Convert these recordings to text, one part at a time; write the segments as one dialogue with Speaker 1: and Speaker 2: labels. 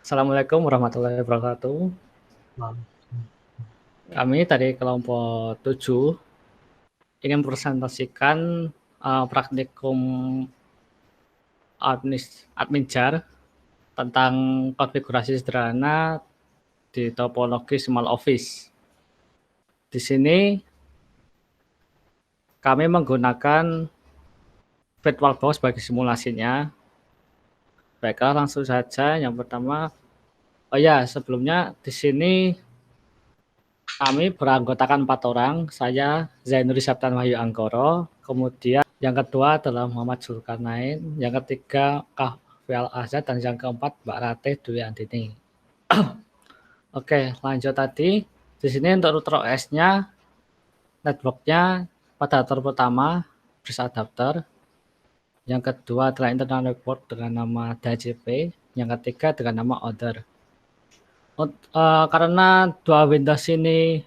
Speaker 1: Assalamualaikum warahmatullahi wabarakatuh.
Speaker 2: Wow.
Speaker 1: Kami dari kelompok 7 ingin presentasikan praktikum Adminjar tentang konfigurasi sederhana di topologi small office. Di sini kami menggunakan VirtualBox sebagai simulasinya. Baiklah, langsung saja. Yang pertama, oh ya, sebelumnya di sini kami beranggotakan 4 orang, saya Zainuri Septan Wahyu Anggoro, kemudian yang kedua adalah Muhammad Zulkarnain, yang ketiga Kahfial Azad, dan yang keempat Mbak Ratih Dwi Andini. Oke, lanjut tadi. Di sini untuk router OS-nya, network-nya pada router pertama bridge adapter, yang kedua adalah internal network dengan nama DHCP, yang ketiga dengan nama order. Karena dua Windows ini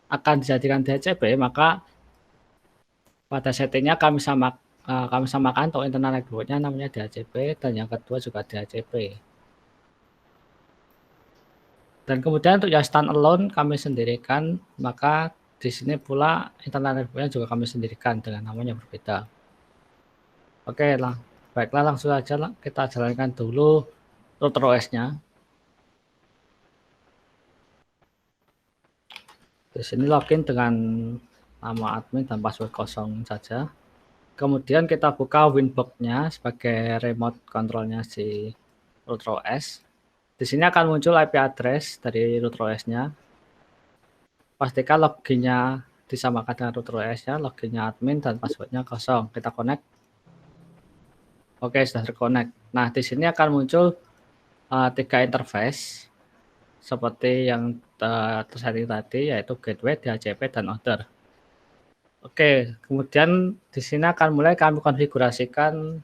Speaker 1: akan dijadikan DHCP, maka pada settingnya kami samakan untuk internal networknya namanya DHCP, dan yang kedua juga DHCP. Dan kemudian untuk yang standalone kami sendirikan, maka di sini pula internal networknya juga kami sendirikan dengan namanya berbeda. Oke lah, baiklah langsung saja kita jalankan dulu router OS-nya. Di sini login dengan nama admin dan password kosong saja. Kemudian kita buka Winbox-nya sebagai remote control-nya si router OS. Di sini akan muncul IP address dari router OS-nya. Pastikan login-nya disamakan dengan router OS-nya, login-nya admin dan password-nya kosong. Kita connect. Oke, sudah terconnect. Nah, di sini akan muncul 3 interface seperti yang tersetting tadi, yaitu gateway, DHCP, dan order. Oke, kemudian di sini akan mulai kami konfigurasikan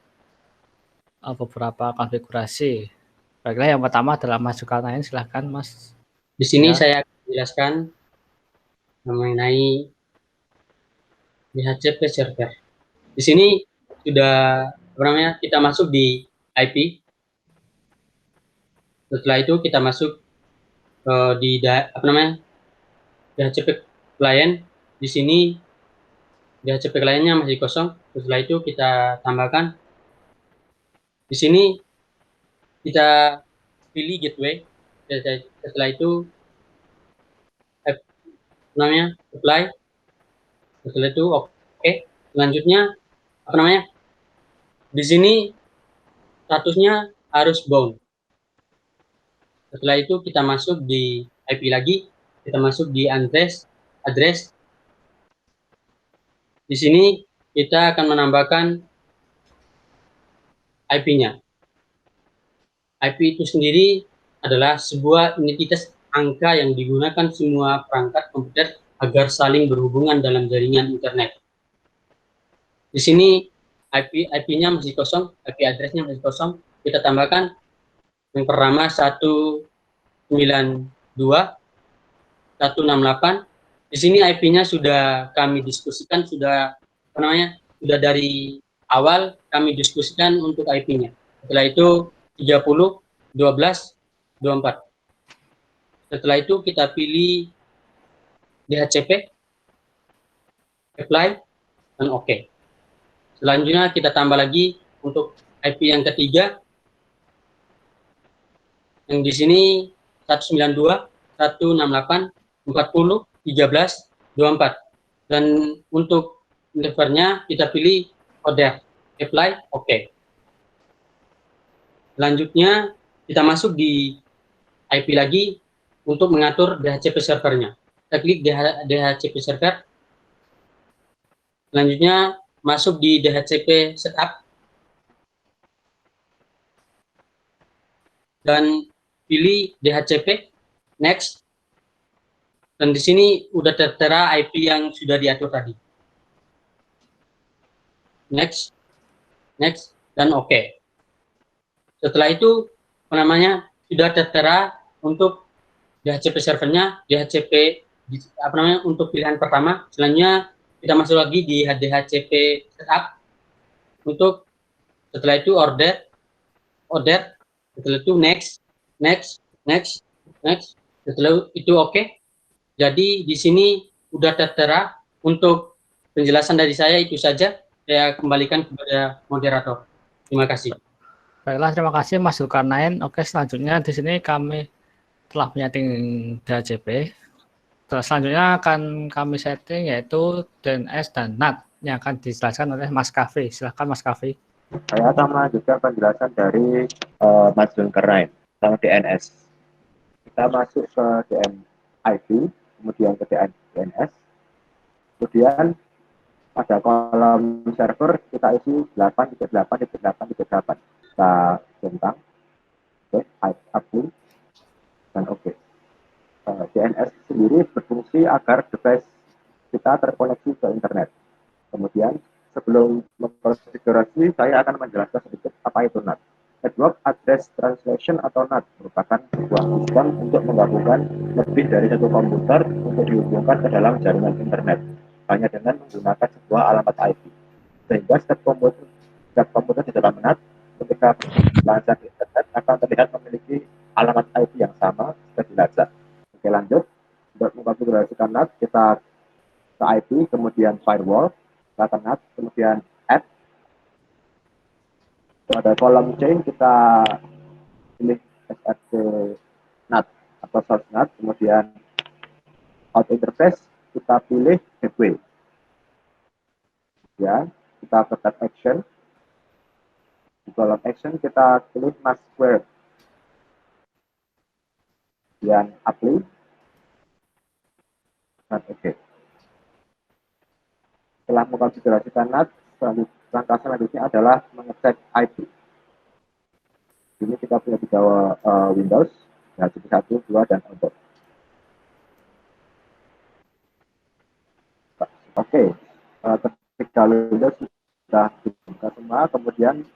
Speaker 1: beberapa konfigurasi. Baiklah, yang pertama adalah Mas Zulkarnain, silahkan Mas.
Speaker 2: Di sini
Speaker 1: Ya.
Speaker 2: saya akan menjelaskan mengenai DHCP server. Di sini sudah kita masuk di IP. Setelah itu kita masuk di DHCP client. Di sini DHCP clientnya masih kosong. Setelah itu kita tambahkan. Di sini kita pilih gateway. Setelah itu apply. Setelah itu oke. Selanjutnya di sini statusnya harus bound. Setelah itu kita masuk di IP lagi, kita masuk di address. Di sini kita akan menambahkan IP-nya. IP itu sendiri adalah sebuah identitas angka yang digunakan semua perangkat komputer agar saling berhubungan dalam jaringan internet. Di sini IP-nya masih kosong, IP address-nya masih kosong. Kita tambahkan yang pertama 192.168. Di sini IP-nya sudah kami diskusikan, sudah dari awal kami diskusikan untuk IP-nya. Setelah itu 30.12.24. Setelah itu kita pilih DHCP, apply, dan OK. Selanjutnya kita tambah lagi untuk IP yang ketiga, yang di sini 192.168.40.13.24. Dan untuk servernya kita pilih order, apply, OK. Selanjutnya kita masuk di IP lagi untuk mengatur DHCP servernya. Kita klik DHCP server. Selanjutnya masuk di DHCP setup dan pilih DHCP next. Dan di sini udah tertera IP yang sudah diatur tadi. Next, dan OK. Setelah itu sudah tertera untuk DHCP servernya, DHCP untuk pilihan pertama. Selanjutnya kita masuk lagi di DHCP setup untuk setelah itu order, setelah itu next, next. Setelah itu oke. Jadi di sini udah tertera. Untuk penjelasan dari saya itu saja. Saya kembalikan kepada moderator. Terima kasih.
Speaker 1: Baiklah, terima kasih Mas Zulkarnain. Oke, selanjutnya di sini kami telah menyeting DHCP. Terus selanjutnya akan kami setting yaitu DNS dan NAT yang akan dijelaskan oleh Mas Kavi. Silahkan Mas Kavi.
Speaker 3: Saya akan melanjutkan penjelasan dari Mas Zulkarnain tentang DNS. Kita masuk ke DNIP, kemudian ke DNS, kemudian pada kolom server kita isi 8.8.8.8. Kita centang, upload, dan oke. DNS sendiri berfungsi agar device kita terkoneksi ke internet. Kemudian sebelum mengkonfigurasi, saya akan menjelaskan sedikit apa itu NAT. Network Address Translation atau NAT merupakan sebuah sistem untuk menggabungkan lebih dari satu komputer untuk dihubungkan ke dalam jaringan internet hanya dengan menggunakan sebuah alamat IP. Sehingga setiap komputer di dalam NAT ketika dilacak internet akan terlihat memiliki alamat IP yang sama jika dilacak. Oke, lanjut. Untuk mengkonfigurasikan NAT, kita ke IP, kemudian firewall, kita NAT, kemudian add. Pada kolom chain kita pilih SRC NAT atau source NAT, kemudian out interface kita pilih gateway. Ya, kita ke tab action. Di kolom action kita pilih mask square. Kemudian apply. Dan oke. Setelah mengkonfigurasikan NAT, langkah selanjutnya adalah mengecek IP. Ini kita punya 3 Windows, HP 1, 2, dan untuk. Oke, ketika Windows sudah dibuka semua, kemudian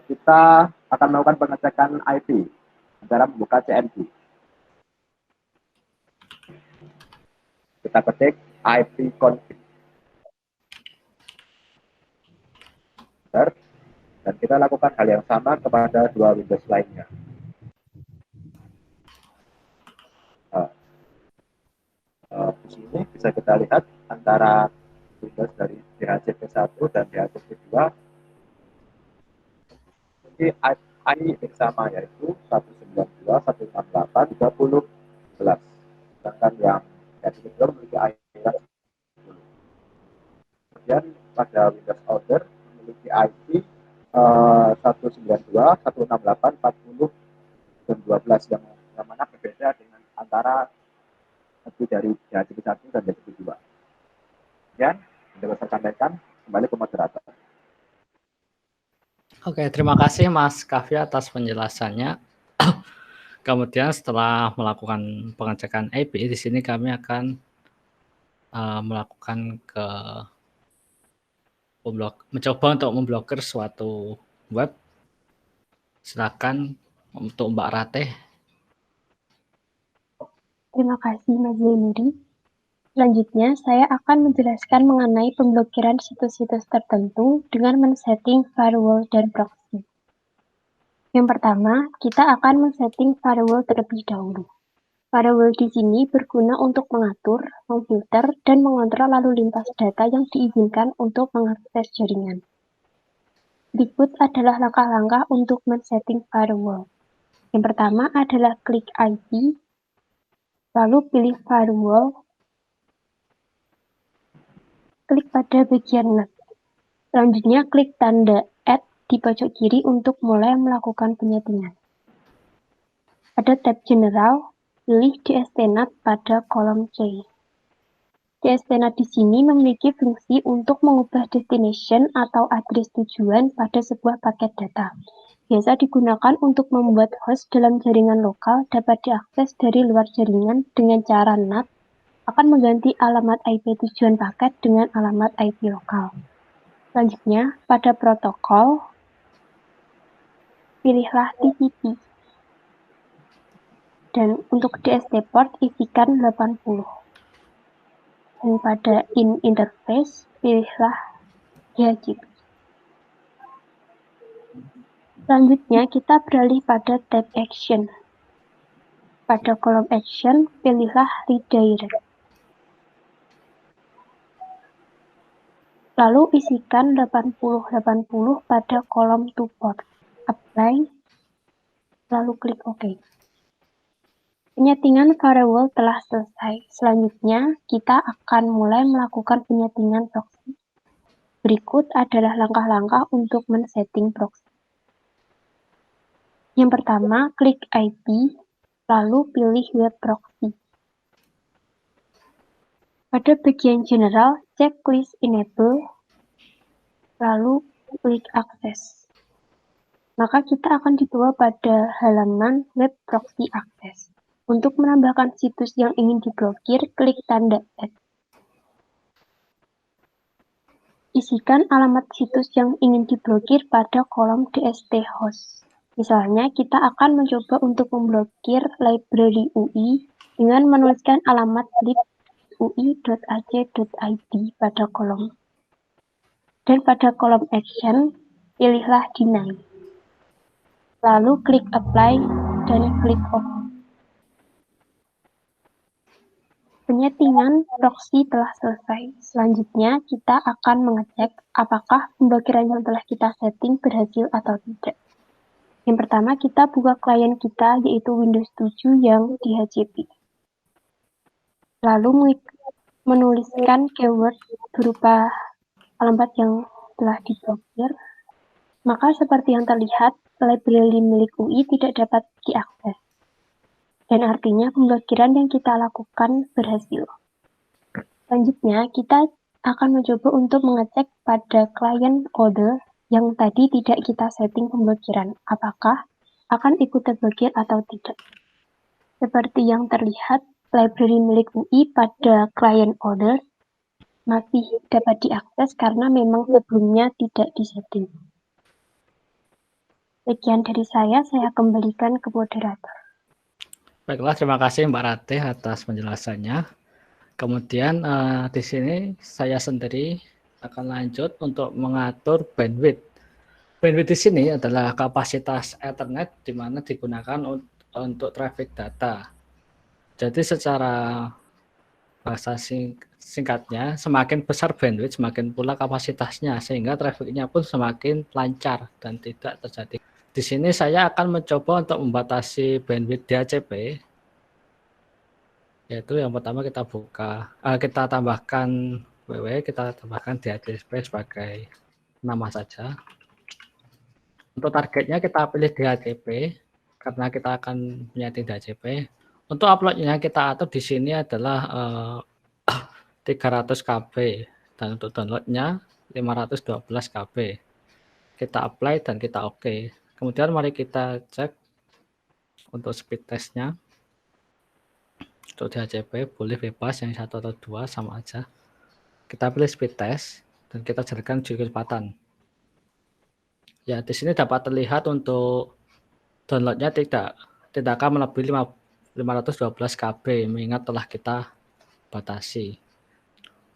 Speaker 3: kita akan melakukan pengecekan IP cara membuka CMD. Kita ketik ipconfig dan kita lakukan hal yang sama kepada 2 Windows lainnya. Di sini bisa kita lihat antara Windows dari DHCP 1 dan DHCP 2 ini IP yang sama, yaitu 192.168.30.11. Sedangkan yang DHCP 2 memiliki IP 10. Kemudian pada Windows Order memiliki IP 192.168.40 dan 12 yang mana berbeda dengan antara IP dari DHCP 1 dan DHCP 2. Kemudian, dapat saya sampaikan kembali ke moderator.
Speaker 1: Oke, terima kasih Mas Kavi atas penjelasannya. Kemudian setelah melakukan pengecekan IP, di sini kami akan melakukan mencoba untuk memblokir suatu web. Silakan untuk Mbak Rateh.
Speaker 4: Terima kasih Mas Zainuri. Selanjutnya, saya akan menjelaskan mengenai pemblokiran situs-situs tertentu dengan men-setting firewall dan proxy. Yang pertama, kita akan men-setting firewall terlebih dahulu. Firewall di sini berguna untuk mengatur, memfilter, dan mengontrol lalu lintas data yang diizinkan untuk mengakses jaringan. Berikut adalah langkah-langkah untuk men-setting firewall. Yang pertama adalah klik IP, lalu pilih firewall, klik pada bagian NAT. Selanjutnya, klik tanda Add di pojok kiri untuk mulai melakukan penyetingan. Pada tab General, pilih DSP-NAT pada kolom C. DSP-NAT di sini memiliki fungsi untuk mengubah destination atau address tujuan pada sebuah paket data. Biasa digunakan untuk membuat host dalam jaringan lokal dapat diakses dari luar jaringan dengan cara NAT akan mengganti alamat IP tujuan paket dengan alamat IP lokal. Selanjutnya, pada protokol, pilihlah TCP. Dan untuk DSP port, isikan 80. Dan pada interface, pilihlah DHCP. Selanjutnya, kita beralih pada tab Action. Pada kolom action, pilihlah redirect. Lalu isikan 80-80 pada kolom to port. Apply, lalu klik OK. Penyetingan firewall telah selesai. Selanjutnya, kita akan mulai melakukan penyetingan proxy. Berikut adalah langkah-langkah untuk men-setting proxy. Yang pertama, klik IP, lalu pilih web proxy. Pada bagian general, checklist enable, lalu klik akses. Maka kita akan dibawa pada halaman web proxy access. Untuk menambahkan situs yang ingin diblokir, klik tanda add. Isikan alamat situs yang ingin diblokir pada kolom DST host. Misalnya, kita akan mencoba untuk memblokir library UI dengan menuliskan alamat lib ui.ac.id pada kolom. Dan pada kolom action, pilihlah deny. Lalu klik apply dan klik OK. Penyetingan proxy telah selesai. Selanjutnya, kita akan mengecek apakah pemblokiran yang telah kita setting berhasil atau tidak. Yang pertama, kita buka klien kita, yaitu Windows 7 yang di HCP. Lalu menuliskan keyword berupa alamat yang telah diblokir. Maka seperti yang terlihat, library milik UI tidak dapat diakses. Dan artinya pemblokiran yang kita lakukan berhasil. Selanjutnya, kita akan mencoba untuk mengecek pada client order yang tadi tidak kita setting pemblokiran. Apakah akan ikut terblokir atau tidak. Seperti yang terlihat, library milik UI pada client order masih dapat diakses karena memang sebelumnya tidak disetting. Sekian dari saya kembalikan ke moderator.
Speaker 1: Baiklah, terima kasih Mbak Ratih atas penjelasannya. Kemudian di sini saya sendiri akan lanjut untuk mengatur bandwidth. Bandwidth di sini adalah kapasitas Ethernet di mana digunakan untuk traffic data. Jadi secara bahasa singkatnya, semakin besar bandwidth, semakin pula kapasitasnya, sehingga trafficnya pun semakin lancar dan tidak terjadi. Di sini saya akan mencoba untuk membatasi bandwidth DHCP, yaitu yang pertama kita kita tambahkan WW, kita tambahkan DHCP sebagai nama saja. Untuk targetnya kita pilih DHCP, karena kita akan menyeting DHCP. Untuk uploadnya kita atur di sini adalah 300 KB, dan untuk downloadnya 512 KB. Kita apply dan kita OK. Kemudian mari kita cek untuk speed testnya. Untuk DHCP boleh bebas, yang 1 atau 2 sama aja. Kita pilih speed test dan kita jadikan jujur kecepatan. Ya, di sini dapat terlihat untuk downloadnya tidak akan melebihi 512 KB, mengingat telah kita batasi.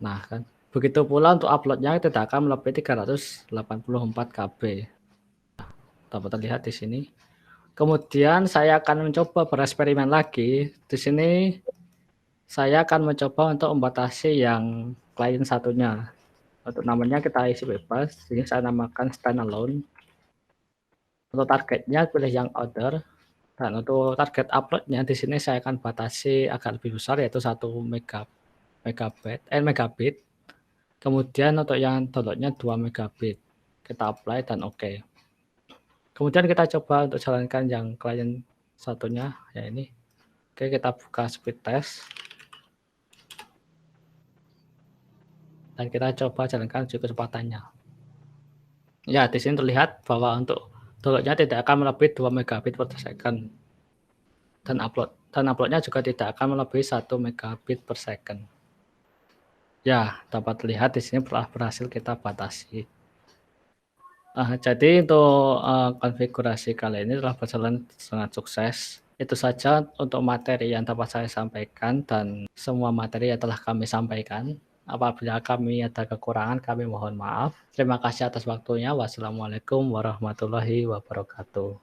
Speaker 1: Nah, kan begitu pula untuk uploadnya tidak akan melebihi 384 KB. Dapat terlihat di sini. Kemudian saya akan mencoba bereksperimen lagi. Di sini saya akan mencoba untuk membatasi yang klien satunya. Untuk namanya kita isi bebas. Ini saya namakan standalone. Untuk targetnya pilih yang order. Dan untuk target uploadnya di sini saya akan batasi agak lebih besar, yaitu 1 megabit. Kemudian untuk yang downloadnya 2 megabit. Kita apply dan OK. Kemudian kita coba untuk jalankan yang klien satunya, ya ini. Oke, kita buka speed test. Dan kita coba jalankan uji kecepatannya. Ya, di sini terlihat bahwa untuk downloadnya tidak akan melebihi 2 megabit per second. Dan uploadnya juga tidak akan melebihi 1 megabit per second. Ya, dapat terlihat di sini telah berhasil kita batasi. Jadi untuk konfigurasi kali ini telah berjalan sangat sukses. Itu saja untuk materi yang dapat saya sampaikan, dan semua materi yang telah kami sampaikan. Apabila kami ada kekurangan, kami mohon maaf. Terima kasih atas waktunya. Wassalamualaikum warahmatullahi wabarakatuh.